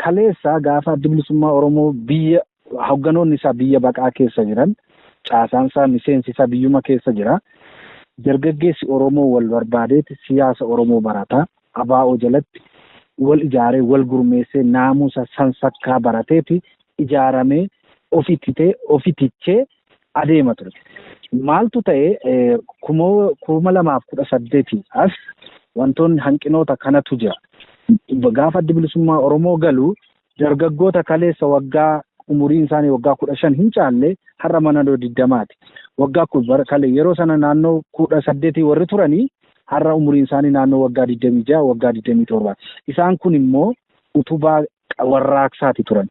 kaleessa gaafa bilisummaa Oromoo biyya hogganoonni isaa biyya baqaa keessa jiran caasaan isaa miseensi isaa biyyuma keessa jira. Dargaggeessi Oromoo wal barbaadeeti siyaasa Oromoo barataa abaa'oo jalatti wal ijaaree wal gurmeessee naamusa sansakkaa barateeti ijaaramee ofitichee adeema ture. Maaltu ta'e 2018 as wantoonni hanqinoota kanatu jira. Gaafa bilisummaa Oromoo galu dargaggoota kaleessa waggaa umuriin isaanii waggaa 15 hin caalle har'a mana 20ti. Waggaa kale yeroo sana naannoo 18 warri turanii har'a umuriin isaanii naannoo waggaa 26 waggaa 27. Isaan kun immoo utubaa warraaqsaati turan.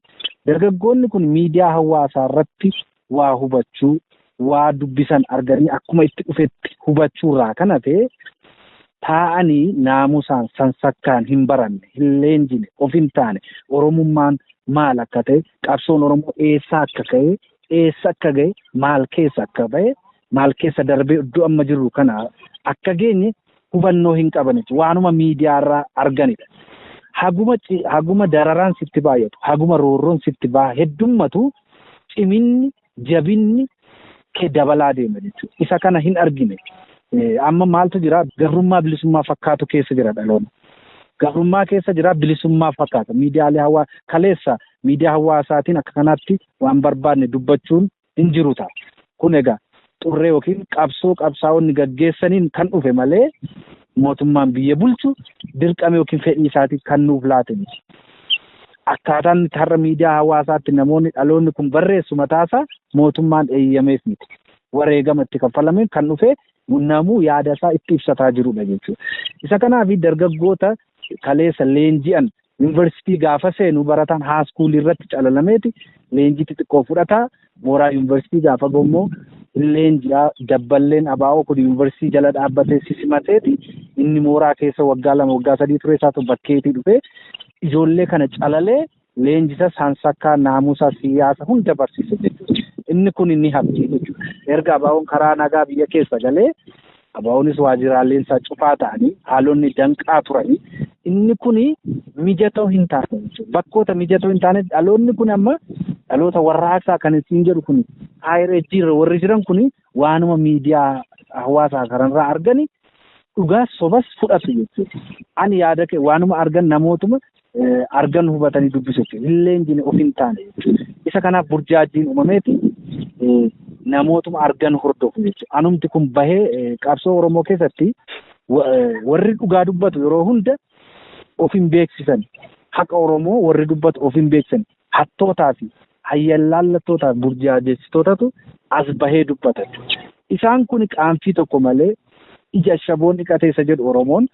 Dargaggoonni kun miidiyaa hawaasaa irratti waa hubachuu, waa dubbisan arganii akkuma itti dhufetti hubachuurraa kana ta'e taa'anii naamusaan sansakkaan hin baranne, hin leenjine, of hin taane, Oromummaan maal akka ta'e, qabsoon Oromoo eessa akka ka'e, eessa akka ga'e, maal keessa akka ba'e, maal keessa darbee iddoo amma jirru kana akka geenye hubannoo hin qabanitti waanuma miidiyaarraa arganidha. Haguma dararaan sitti baay'atu, haguma roorroon sitti heddummatu ciminni, jabinni kee dabalaa deema jechuudha. Isa kana hin argine. Amma maaltu jira? Gabrummaa bilisummaa fakkaatu keessa jira dhaloonni. Gabrummaa keessa jira bilisummaa fakkaata. Miidiyaalee kaleessa miidiyaa hawaasaatiin akka kanaatti waan barbaadne dubbachuun hin jiru ta'a. Kun egaa xurree yookiin qabsaa'onni gaggeessaniin kan dhufe malee mootummaan biyya bulchu dirqame yookiin fedhii isaatiin kan nuuf laate miti. Akkaataan itti har'a miidiyaa hawaasaatti namoonni dhaloonni kun barreessu mataasaa mootummaan eeyyameef miti. Wareegama itti kaffalameen kan dhufe namuu yaada isaa itti ibsataa jirudha jechuudha. Isa kanaaf dargaggoota kaleessa leenji'an yuunivarsiitii gaafa seenu barataan haaskuulii irratti calalameeti leenjii xixiqqoo fudhataa mooraa yuunivarsiitii gaafa gommoo leenji'aa dabballeen abaa'oo kun yuunivarsiitii jala dhaabbatee sisimateeti inni mooraa keessa waggaa 2 waggaa 3 ture isaatu bakkeetii dhufe ijoollee kana calalee leenjisa sansakkaa naamusa siyaasa hunda barsiise jechuudha. Inni kun inni habdii jechuudha. Erga abaa'oon karaa nagaa biyya keessa galee abaa'oonis waajjiraaleen isaa cufaa ta'anii haalonni danqaa turanii inni kun mijatoo hin taane jechuudha. Bakkoota mijatoo hin taane dhaloonni kun amma dhaloota warraaqsaa kan isin jedhu kun haayireejjiirra warri jiran kun waanuma miidiyaa hawaasaa kanarraa argani dhugaa sobas fudhatu jechuudha. Ani yaada kee waanuma argan namootuma argan hubatanii dubbisu jechuudha. Leenjine of hin taane jechuudha. Isa kanaaf burjaajiin uumameeti namootuma argan hordofu jechuudha. Anumti kun bahee qabsoo Oromoo keessatti warri dhugaa dubbatu yeroo hunda of hin beeksisan. Haqa Oromoo warri dubbatu of hin beeksisan. Hattootaa fi hayyallaallattootaa burjaajeessitootatu as bahee dubbata jechuudha. Isaan kun qaanfii tokko malee ija shaboon dhiqateessa jedhu Oromoon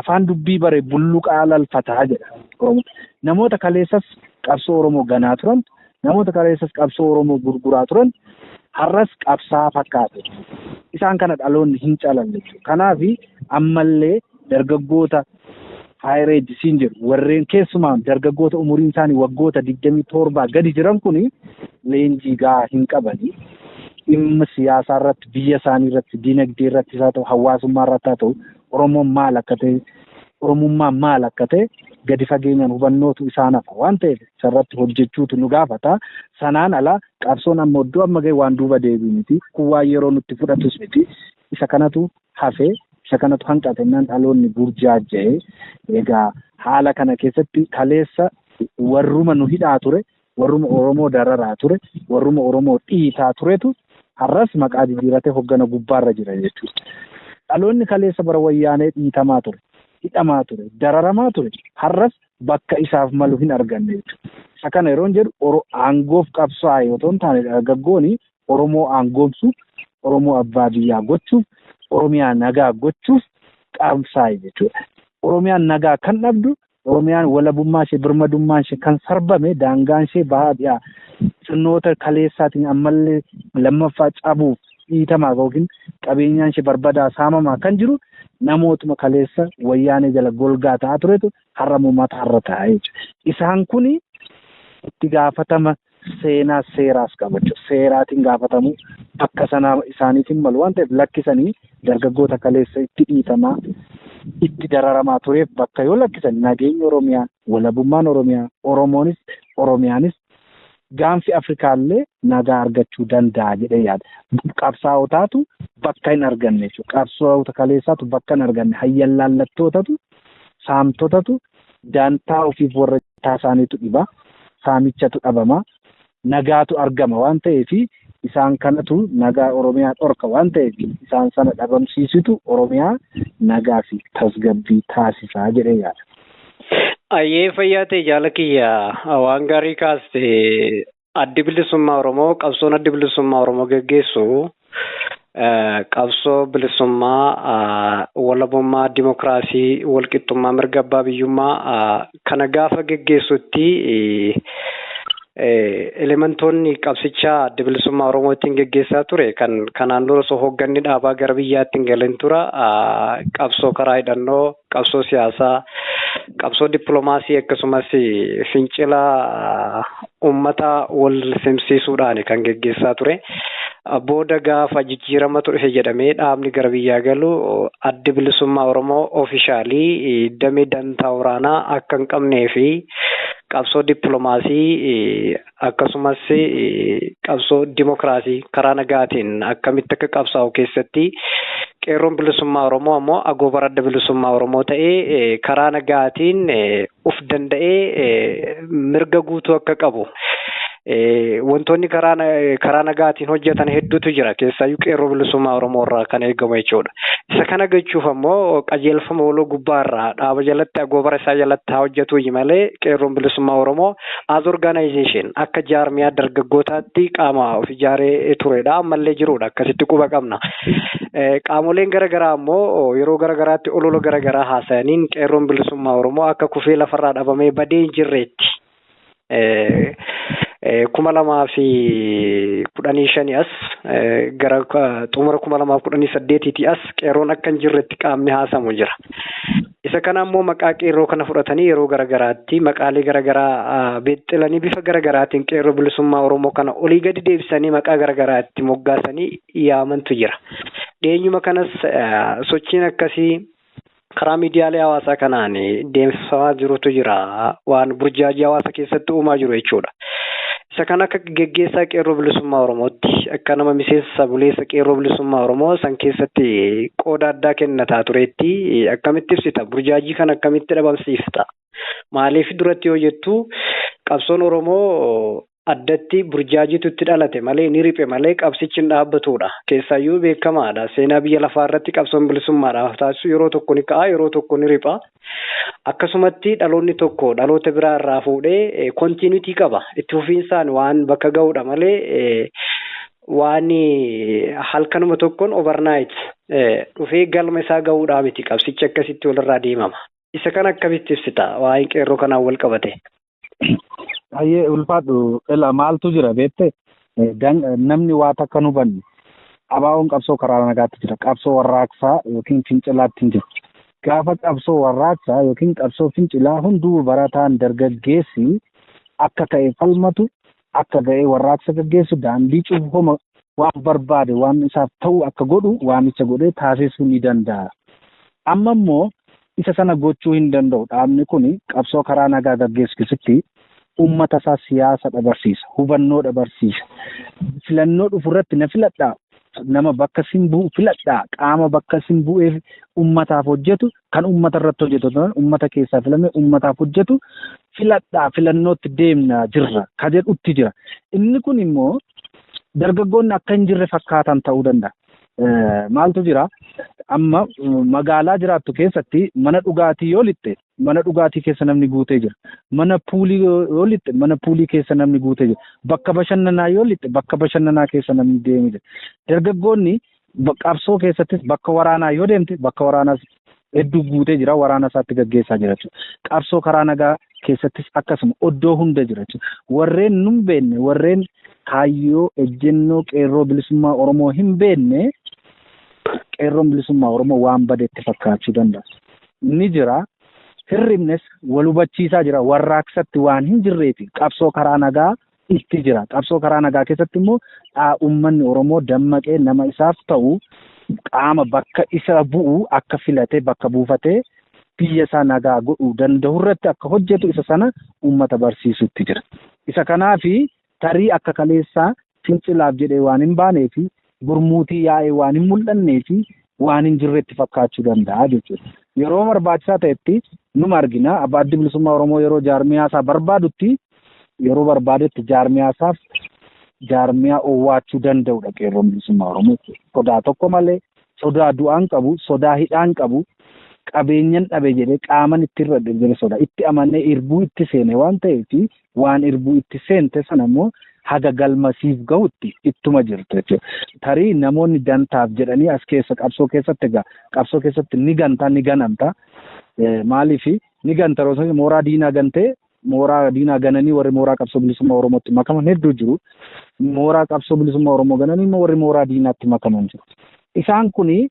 afaan dubbii bare bulluqaa lalfataa jedha. Namoota kaleessas qabsoo Oromoo ganaa turan, namoota kaleessas qabsoo Oromoo gurguraa turan, har'as qabsaa fakkaate. Isaan kana dhaloonni hin calalle. Kanaaf ammallee dargaggoota haayireejjisiin jedhu warreen keessumaan dargaggoota umuriin isaanii waggoota 27 gadi jiran kun leenjii gahaa hin qabani. Dhimma siyaasaa irratti, biyya isaanii irratti, dinagdee irratti haa ta'u, hawaasummaa irratti haa ta'u, Oromoon maal akka ta'e, Oromummaan maal akka ta'e gadi fageenyaan hubannootu isaan hafa waan ta'eef isarratti hojjechuutu nu gaafata. Sanaan alaa qabsoon amma iddoo amma ga'e waan duuba deebii miti. Kun waan yeroo nutti fudhatus miti. Isa kanatu hafee, isa kanatu hanqatennaan dhaloonni burjaaja'ee egaa haala kana keessatti kaleessa warruma nu hidhaa ture, warruma Oromoo dararaa ture, warruma Oromoo dhiitaa turetu har'as maqaa jijjiiratee hoggana gubbaarra jira jechuudha. Dhaloonni kaleessa bara wayyaanee dhiitamaa ture, hidhamaa ture, dararamaa ture, har'as bakka isaaf malu hin arganne jechuudha. Isa kana yeroon jedhu aangoof qabsaa'e yoo ta'u taane dargaggoonni Oromoo aangoomsuuf, Oromoo abbaa biyyaa gochuuf, Oromiyaa nagaa gochuuf qabsaa'e jechuudha. Oromiyaan nagaa kan dhabdu, Oromiyaan walabummaa ishee birmadummaa ishee kan sarbame daangaan ishee bahaa dhiyaa sirnoota kaleessaatiin ammallee lammaffaa cabuuf dhiitamaa yookiin qabeenyaan ishee barbadaa saamamaa kan jiru namootuma kaleessa wayyaanee jala golgaa ta'aa turetu har'a uummata har'a ta'aa jechuudha. Isaan kun itti gaafatama seenaa seeraas qabachu seeraatiin gaafatamu akka sana isaaniitiin malu waan ta'eef lakkisanii dargaggoota kaleessa itti dhiitamaa itti dararamaa tureef bakka yoo lakkisan nageenya Oromiyaa, walabummaan Oromiyaa, Oromiyaanis gaanfi Afrikaallee nagaa argachuu danda'a jedhee yaada. Qabsaa'otaatu bakka hin arganne jechuudha. Qabsaa'ota kaleessaatu bakka hin arganne. Hayyallaallattootatu, saamtotatu, daantaa ofiif warra isaaniitu dhiba. Saamichatu dhabama. Nagaatu argama waan ta'eef isaan kanatu nagaa Oromiyaa dhorka waan ta'eef isaan sana dhabamsiisitu Oromiyaa nagaa fi tasgabbii taasisaa jedhee yaada. Ayyee fayyaa ta'e jaala kiyya waan gaarii kaaste addi bilisummaa Oromoo qabsoon addi bilisummaa Oromoo geggeessu qabsoo bilisummaa walabummaa dimokiraasii walqixxummaa mirga abbaa biyyummaa kana gaafa geggeessutti elementoonni qabsichaa adda bilisummaa Oromootiin geggeessaa ture kanaan dura osoo hoogganni dhaabaa gara biyyaatti hin galin tura qabsoo karaa hidhannoo, qabsoo siyaasaa, qabsoo dippiloomaasii akkasumas fincila uummata wal simsiisuudhaan kan geggeessaa ture. Booda gaafa jijjiirama ture jedhamee dhaabni gara biyyaa galu adda bilisummaa Oromoo oofishaalii damee dantaa waraanaa akka hin qabnee fi qabsoo dippiloomaasii akkasumas qabsoo dimokiraasii karaa nagaatiin akkamitti akka qabsaa'u keessatti qeerroon bilisummaa Oromoo ammoo agoobara adda bilisummaa Oromoo ta'ee karaa nagaatiin uf danda'ee mirga guutuu akka qabu. Wantoonni karaa nagaatiin hojjetan hedduutu jira keessaayyuu qeerroo bilisummaa Oromoo irraa kan eegamu jechuudha. Isa kana gochuuf ammoo qajeelfama waloo gubbaarraa dhaaba jalatti agoobara isaa jalatti haa hojjetu malee qeerroon bilisummaa Oromoo as organization akka jaarmiyaa dargaggootaatti qaama of ijaaree turedha ammallee jirudha akkasitti quba qabna. Qaamoleen garaagaraa ammoo yeroo garaagaraatti olola garaagaraa haasa'aniin qeerroon bilisummaa Oromoo akka kufee lafarraa dhabamee badee hin jirreetti. 2015 as gara xumura 2018 as qeerroon akka hin jirretti qaamni haasamu jira. Isa kana ammoo maqaa qeerroo kana fudhatanii yeroo garaagaraatti maqaalee garaagaraa beexxilanii bifa garaagaraatiin qeerroo bilisummaa Oromoo kana olii gadi deebisanii maqaa garaagaraatti moggaasanii yaamantu jira. Dheenyuma kanas sochiin akkasii karaa miidiyaalee hawaasaa kanaan deemsifamaa jirutu jira waan burjaajii hawaasa keessatti uumaa jiru jechuudha. Isa kana akka geggeessaa qeerroo bilisummaa Oromootti akka nama miseensa buleessa qeerroo bilisummaa Oromoo san keessatti qooda addaa kennataa tureetti akkamitti ibsita burjaajii kana akkamitti dhabamsiifta maaliif duratti yoo jettu qabsoon Oromoo addatti burjaajiitu itti dhalate malee ni riphe malee qabsichi hin dhaabbatudha. Keessaayyuu beekamaadha. Seenaa biyya lafaa irratti qabsoon bilisummaadhaaf taasisu yeroo tokko ni ka'a yeroo tokko ni ripha. Akkasumatti dhaloonni tokko dhaloota biraa irraa fuudhee kontiiniitii qaba. Itti fufiinsaan waan bakka ga'uudha malee waan halkanuma tokkoon overnight dhufee galma isaa ga'uudhaa miti qabsichi akkasitti walirraa deemama. Isa kana akkamitti ibsita waa'ee qeerroo kanaan wal qabate? Ayyee ulfaadhu maaltu jira beekte namni waa takka nu banne abaawoon qabsoo karaa nagaatti jira qabsoo warraaqsaa yookiin fincilaatti hin jiru. Gaafa qabsoo warraaqsaa yookiin qabsoo fincilaa hunduu barataan dargaggeessi akka ta'e falmatu akka ga'ee warraaqsa gaggeessu daandii cuufama waan barbaade waan isaaf ta'u akka godhu waamicha godhee taasisuu ni danda'a. Amma immoo isa sana gochuu hin danda'u. Dhaabni kun qabsoo karaa nagaa gaggeessu keessatti ummata isaa siyaasa dabarsiisa, hubannoo dabarsiisa. Filannoo dhufu irratti na filadhaa, nama bakka sin bu'u filadhaa, qaama bakka sin bu'eef ummataaf hojjetu, kan ummata irratti hojjetu, ummata keessaa filame ummataaf hojjetu filadhaa, filannootti deemna jirra, ka jedhutti jira. Inni kun immoo dargaggoonni akka hin jirre fakkaatan ta'uu danda'a. Maaltu jira? Amma magaalaa jiraattu keessatti mana dhugaatii yoo lixxe mana dhugaatii keessa namni guutee jira. Mana puulii yoo lixxe mana puulii keessa namni guutee jira. Bakka bashannanaa yoo lixxe bakka bashannanaa keessa namni deemee jira. Dargaggoonni qabsoo keessattis bakka waraanaa yoo deemte bakka waraanaas hedduu guutee jira. Waraana isaatti gaggeessaa jira jechuudha. Qabsoo karaa nagaa keessattis akkasuma oddoo hunda jira jechuudha. Warreen nun beenne warreen kaayyoo ejjennoo qeerroo bilisummaa Oromoo hin beenne qeerroon bilisummaa Oromoo waan badeetti fakkaachuu danda'a. Ni jira. Hirribnes wal hubachiisaa jira. Warraaqsatti waan hin jirreefi qabsoo karaa nagaa itti jira. Qabsoo karaa nagaa keessatti immoo uummanni Oromoo dammaqee nama isaaf ta'u qaama bakka isa bu'u akka filatee bakka buufatee biyya isaa nagaa godhuu danda'u irratti akka hojjetu isa sana uummata barsiisutti jira. Isa kanaafi tarii akka kaleessaa fincilaaf jedhee waan hin baaneefi gurmuutii yaa'ee waan hin mul'anneefi waan hin jirretti fakkaachuu danda'a jechuudha. Yeroo barbaachisaa ta'etti numa argina Addi Bilisummaa Oromoo yeroo jaarmiyaa isaa barbaadutti yeroo barbaadetti jaarmiyaa isaaf jaarmiyaa owwaachuu danda'udha qeerroon bilisummaa Oromoo. Sodaa tokko malee sodaa du'aan qabu, sodaa hidhaan qabu, qabeenyan dhabe jedhee qaaman itti irra darbee sodaa itti amanee irbuu itti seene waan ta'eef waan irbuu itti seente sana immoo haga galmasiif gahutti ittuma jirtu jechuudha. Tarii namoonni dantaaf jedhanii as keessa qabsoo keessatti egaa qabsoo keessatti ni ganamta. Maaliif ni ganta roosanii mooraa diinaa gantee mooraa diinaa gananii warri mooraa qabsoo bilisummaa Oromootti makaman hedduu jiru. Mooraa qabsoo bilisummaa Oromoo gananii immoo warri mooraa diinaatti makaman jiru. Isaan kuni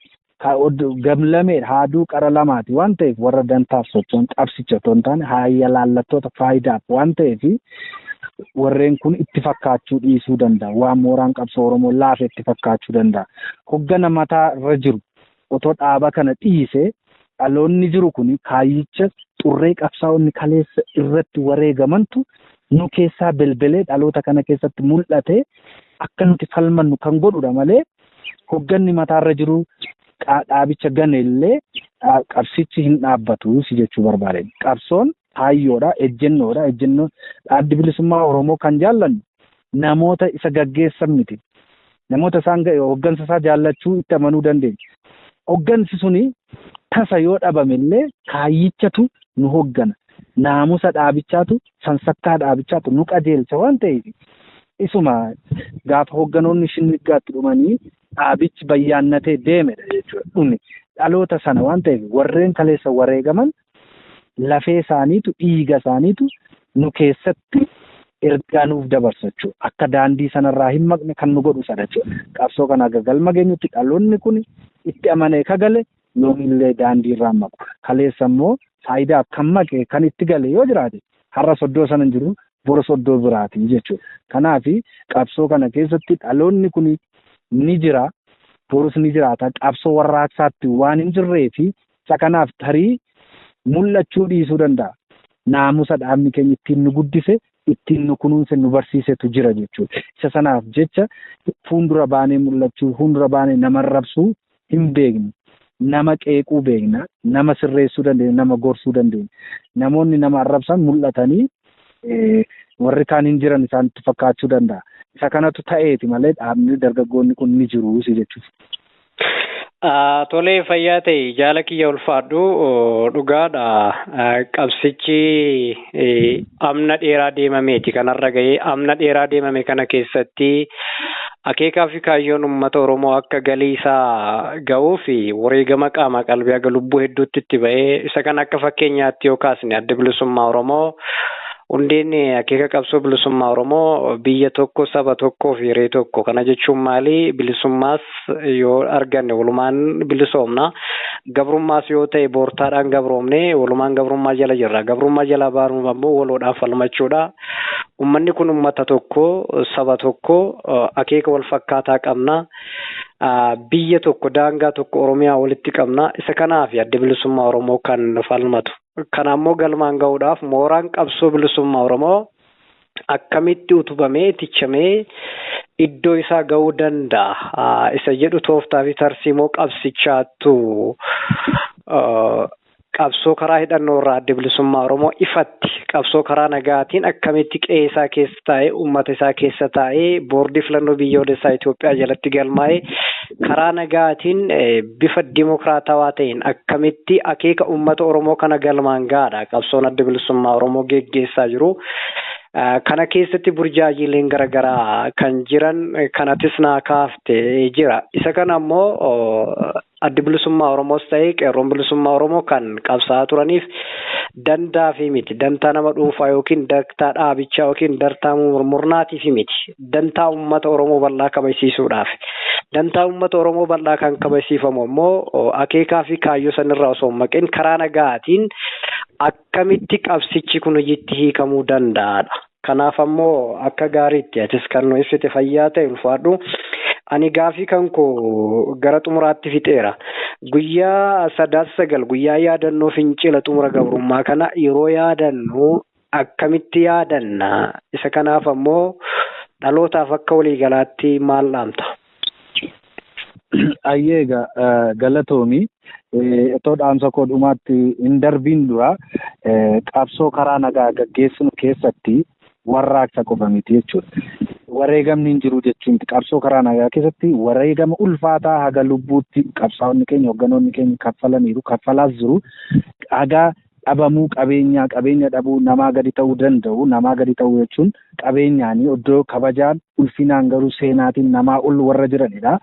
gamlamee haaduu qara lamaati waan ta'eef warra dantaaf sochoon qabsicha otoo hin taane haayya laallattoota faayidaaf waan ta'eef warreen kun itti fakkaachuu dhiisuu danda'a. Waan mooraan qabsoo Oromoo laafe itti fakkaachuu danda'a. Hoggana mataa irra jiru otoo dhaaba kana dhiisee dhaloonni jiru kun kaayyicha xurree qabsaa'onni kaleessa irratti wareegamantu nu keessaa belbelee dhaloota kana keessatti mul'ate akka nuti falmannu kan godhudha malee hogganni mataarra jiru dhaabicha ganeellee qabsichi hin dhaabbatu si jechuu barbaade. Qabsoon hayyoodha, ejjennoodha. Ejjennoon Addi Bilisummaa Oromoo kan jaallannu namoota isa gaggeessan miti. Namoota isaan hoggansa isaa jaallachuu itti amanuu dandeenya. Hoggansi suni tasa yoo dhabamillee kaayyichatu nu hoggana. Naamusa dhaabichaatu, sansakkaa dhaabichaatu nu qajeelcha waan ta'eef isuma gaafa hogganoonni shinniggaatti dhumanii dhaabichi bayyaannatee deemedha jechuudha. Dhumni dhaloota sana waan ta'eef warreen kaleessa wareegaman lafee isaaniitu dhiiga isaaniitu nu keessatti ergaa nuuf dabarsachuu akka daandii sanarraa hin maqne kan nu godhu sana jechuudha. Qabsoo kana galma geenyutti dhaloonni kun itti amanee kagale yoomillee daandii irraa maqu. Kaleessa immoo faayidaa kan maqee kan itti gale yoo jiraate har'a soddoo sana hin jiru bora soddoo biraati jechuudha. Kanaaf qabsoo kana keessatti dhaloonni kun ni jira, borus ni jiraata. Qabsoo warraaqsaatti waan hin jirreefi isa kanaaf tarii mul'achuu dhiisuu danda'a. Naamusa dhaabni keenya ittiin nu guddise, ittiin nu kunuunse, nu barsiisetu jira jechuudha. Isa sanaaf jecha fuuldura baanee mul'achuu, fuuldura baanee nama rabsuu hin beeknu. Nama qeequu beekna, nama sirreessuu dandeenya, nama gorsuu dandeenya. Namoonni nama arrabsan mul'atanii warri kaan hin jiran isaanitti fakkaachuu danda'a. Isa kanatu ta'eeti malee dhaabni dargaggoonni kun ni jiru si jechuudha. Tolee fayyaa ta'e jaala kiyya ulfaadhu dhugaadha. Qabsichi amna dheeraa deemameeti kanarra gahee amna dheeraa deemame kana keessatti akeekaa fi kaayyoon uummata Oromoo akka galii isaa gahuu fi wareegama qaama qalbii aga lubbuu hedduutti itti ba'ee isa kan akka fakkeenyaatti yoo kaasne Adda Bilisummaa Oromoo hundeen akeeka qabsoo bilisummaa Oromoo biyya tokko saba tokkoo fi hiree tokko kana jechuun maali bilisummaas yoo arganne walumaan bilisoomna gabrummaas yoo ta'e boortaadhaan gabroomne walumaan gabrummaa jala jirra gabrummaa jala baanuun ammoo waloodhaan falmachuudha. Ummanni kun ummata tokko saba tokko akeeka wal fakkaataa qabna. Biyya tokko daangaa tokko Oromiyaa walitti qabna. Isa kanaaf Adda Bilisummaa Oromoo kan falmatu. Kanaammoo galmaan gahuudhaaf mooraan qabsoo bilisummaa Oromoo akkamitti utubamee tichamee iddoo isaa gahuu danda'a. Isa jedhu tooftaa fi tarsiimoo qabsichaattu qabsoo karaa hidhannoo irraa Adda Bilisummaa Oromoo ifatti qabsoo karaa nagaatiin akkamitti qe'ee isaa keessa taa'ee uummata isaa keessa taa'ee boordii filannoo biyyoolessaa Itoophiyaa jalatti galmaa'ee karaa nagaatiin bifa dimokiraatawaa ta'een akkamitti akeeka uummata Oromoo kana galmaan gahaadha qabsoon Adda Bilisummaa Oromoo geggeessaa jiru. Kana keessatti burjaajiileen garaagaraa kan jiran kanatis naa kaaftee jira. Isa kana ammoo Adda Bilisummaa Oromoos ta'ee qeerroon bilisummaa Oromoo kan qabsaa'aa turaniif dantaa fi miti. Dantaa nama dhuunfaa yookiin dantaa dhaabichaa yookiin dantaa murnaatiif miti. Dantaa uummata Oromoo bal'aa kabajsiisuudhaaf. Dantaa uummata Oromoo bal'aa kan kabajsiifamu ammoo akeekaa fi kaayyoo sanirraa osoo hin maqin karaa nagaatiin akkamitti qabsichi kun hojiitti hiikamuu danda'aadha. Kanaaf ammoo akka gaariitti atis kan nu ibsite fayyaa ta'e ulfaadhu. Ani gaafii kan koo gara xumuraatti fixeera. Guyyaa 9 guyyaa yaadannoo fincila xumura gabrummaa kana yeroo yaadannu akkamitti yaadanna? Isa kanaaf ammoo dhalootaaf akka waliigalaatti maal dhaamta? Ayyeega galatoomi itoo dhaamsa koo dhumaatti hin darbiin dura qabsoo karaa nagaa gaggeessinu keessatti warraaqsa qofa miti jechuudha. Wareegamni hin jiru jechuun qabsoo karaa nagaa keessatti wareegama ulfaataa haga lubbuutti qabsaa'onni keenya hogganoonni keenya kaffalaniiru kaffalaas jiru. Haga dhabamuu qabeenya dhabuu namaa gadi ta'uu danda'u namaa gadi ta'uu jechuun qabeenyaanii iddoo kabajaan ulfinaan garuu seenaatiin namaa ol warra jiranidha.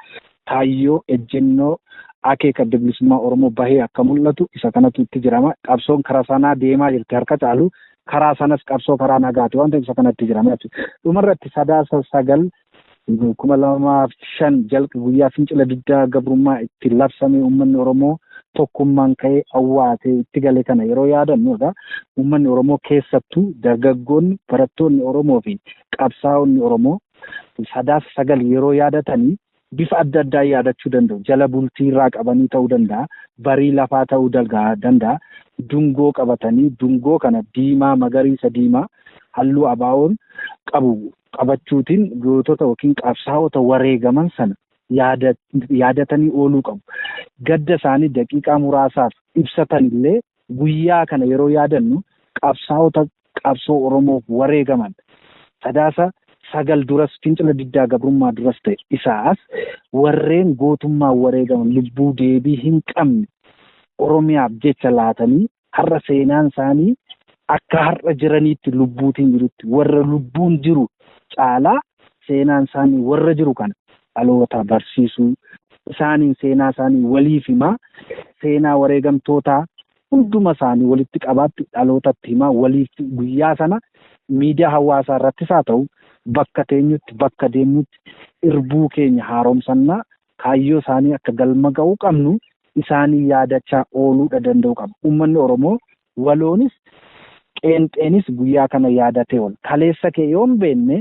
Taayyoo ejjennoo akeeka bilisummaa Oromoo bahee akka mul'atu isa kanatu itti jirama. Qabsoon karaa sanaa deemaa jirti harka caalu karaa sanas qabsoo karaa nagaati waan ta'eef isa kanatti jirama jechuudha. Dhumarratti 9/9/2005 jalqaba guyyaa fincila diddaa gabrummaa itti labsame uummanni Oromoo tokkummaan ka'ee awwaatee itti gale kana yeroo yaadannudha. Uummanni Oromoo keessattuu dargaggoonni barattoonni Oromoo fi qabsaa'onni Oromoo 9/9 yeroo yaadatanii bifa adda addaa yaadachuu danda'u. Jala bultii irraa qabanii ta'uu danda'a. Barii lafaa ta'uu danda'a. Dungoo qabatanii dungoo kana diimaa magariisa diimaa halluu abaa'oon qabachuutiin gootota yookiin qabsaa'ota wareegaman sana yaadatanii ooluu qabu. Gadda isaanii daqiiqaa muraasaaf ibsatan illee guyyaa kana yeroo yaadannu qabsaa'ota qabsoo Oromoof wareegaman 9/9 duras fincila diddaa gabrummaa duras ta'e isaas warreen gootummaan wareegaman lubbuu deebii hin qabne Oromiyaaf jecha laatanii har'a seenaan isaanii akka har'a jiraniitti lubbuutiin jirutti warra lubbuun jiru caalaa seenaan isaanii warra jiru kana dhaloota barsiisuu isaaniin seenaa isaanii waliif himaa seenaa wareegamtootaa hunduma isaanii walitti qabaatti dhalootatti himaa waliif guyyaa sana miidiyaa hawaasaa irrattis haa ta'u bakka teenyutti bakka deemnutti irbuu keenya haaromsannaa kaayyoo isaanii akka galma ga'uu qabnu isaanii yaadachaa ooluudha danda'u qaba. Uummanni Oromoo waloonis qeenxeenis guyyaa kana yaadatee oola. Kaleessa kee yoo hin beekne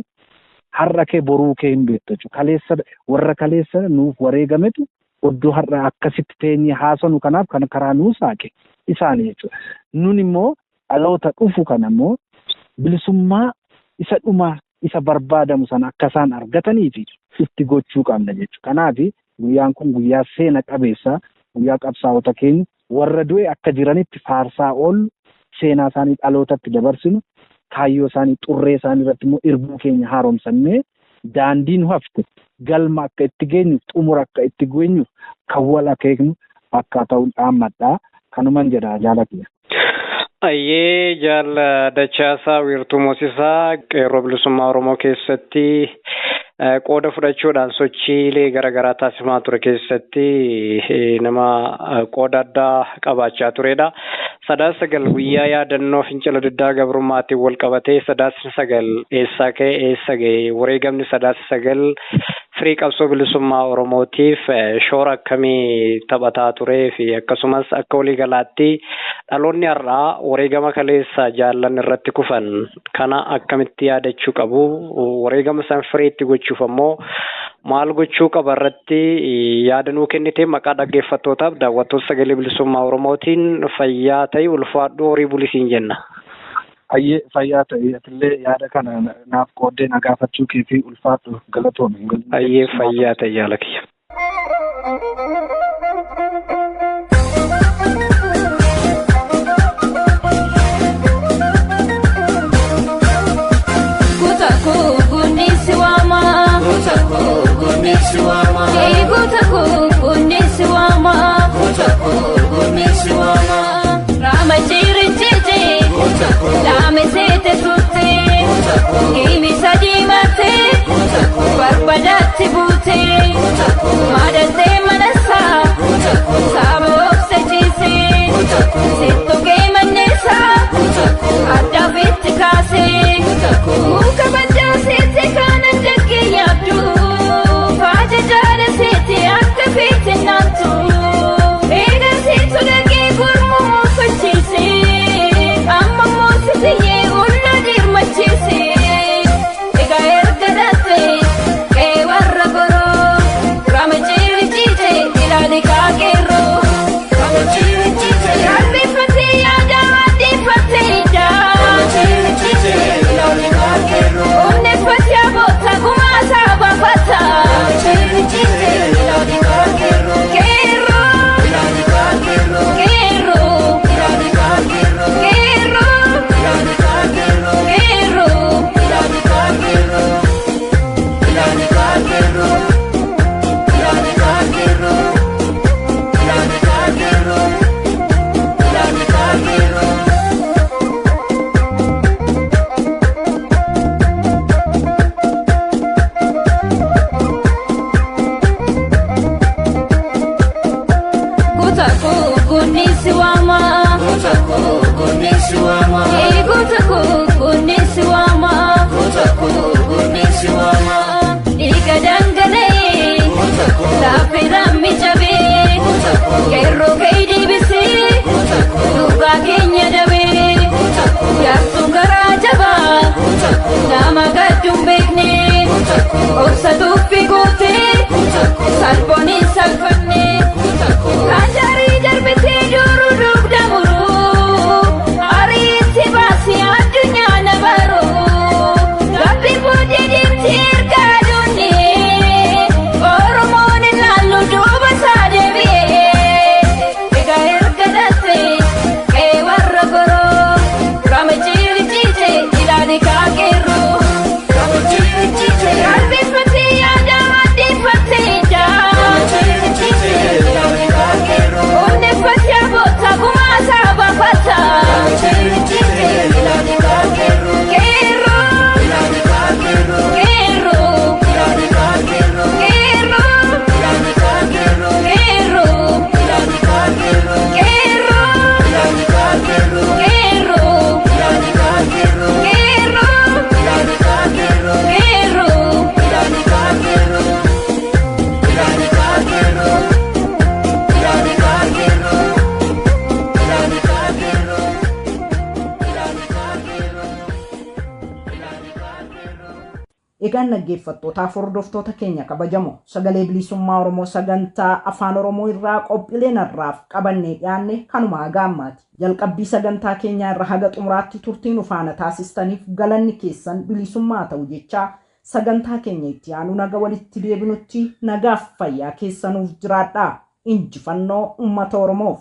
har'a kee boruu kee hin beektu jechuudha. Warra kaleessa nuuf wareegametu oddoo har'a akkasitti teenyee haasanu kanaaf kan karaa nuu saaqe isaanii jechuudha. Nun immoo dhaloota dhufu kana immoo bilisummaa isa dhumaa isa barbaadamu sana akka isaan argatanii fi itti gochuu qabna jechuudha. Kanaaf guyyaan kun guyyaa seena qabeessa guyyaa qabsaa'ota keenya warra du'e akka jiranitti faarsaa oolu seenaa isaanii dhalootatti dabarsinu kaayyoo isaanii xurree isaanii irratti immoo irbuu keenya haaromsannee daandii nu hafte galma akka itti geenyuuf xumura akka itti geenyuuf kan wal akeeknu akka ta'u dhaammadhaa kanuman jedha jaalatiya. Ayyee jaal Dachaasaa Wiirtuu Moosisaa qeerroo bilisummaa Oromoo keessatti qooda fudhachuudhaan sochiilee garaagaraa taasifamaa ture keessatti nama qooda addaa qabaachaa turedha. 9/9 guyyaa yaadannoo fincila diddaa gabrummaatiin wal qabatee 9/9 eessaa ka'e eessa ga'e wareegamni 9/9 firii qabsoo bilisummaa Oromootiif shoora akkamii taphataa turee fi akkasumas akka waliigalaatti dhaloonni har'aa wareegama kaleessa jaallan irratti kufan kana akkamitti yaadachuu qabu wareegama san firiitti gochuuf ammoo maal gochuu qaba irratti yaadannoo kennitee maqaa dhaggeeffattootaaf daawwattoota sagalee bilisummaa Oromootiin fayyaa ta'e ulfaadhoo horii bulisiin jenna. Ayyee fayyaa ta'e atillee yaada kana naaf qooddee na gaafachuu kee fi ulfaadhu galatoome. Ayyee fayyaa ta'e jaalakiyya. Barbadatti buute madate manasa sabo obsejise setto ke manesa adda bitti kase muka bajja sete kana jakke yabdu faja jara sete akka fete nantu ega setu dage gurmu mufachise amma mosite ye ulla dirmachise Egaan dhaggeeffattootaaf hordoftoota keenya kabajamoo sagalee bilisummaa Oromoo sagantaa afaan Oromoo irraa qophiileen har'aaf qabannee dhiyaanne kanuma gaammaati. Jalqabbii sagantaa keenyaa irra haga xumuraatti turtiin ufaana taasistaniif galanni keessan bilisummaa ta'u jechaa sagantaa keenya itti aanu naga walitti deebinutti nagaaf fayyaa keessanuuf jiraadhaa. Injifannoo uummata Oromoof.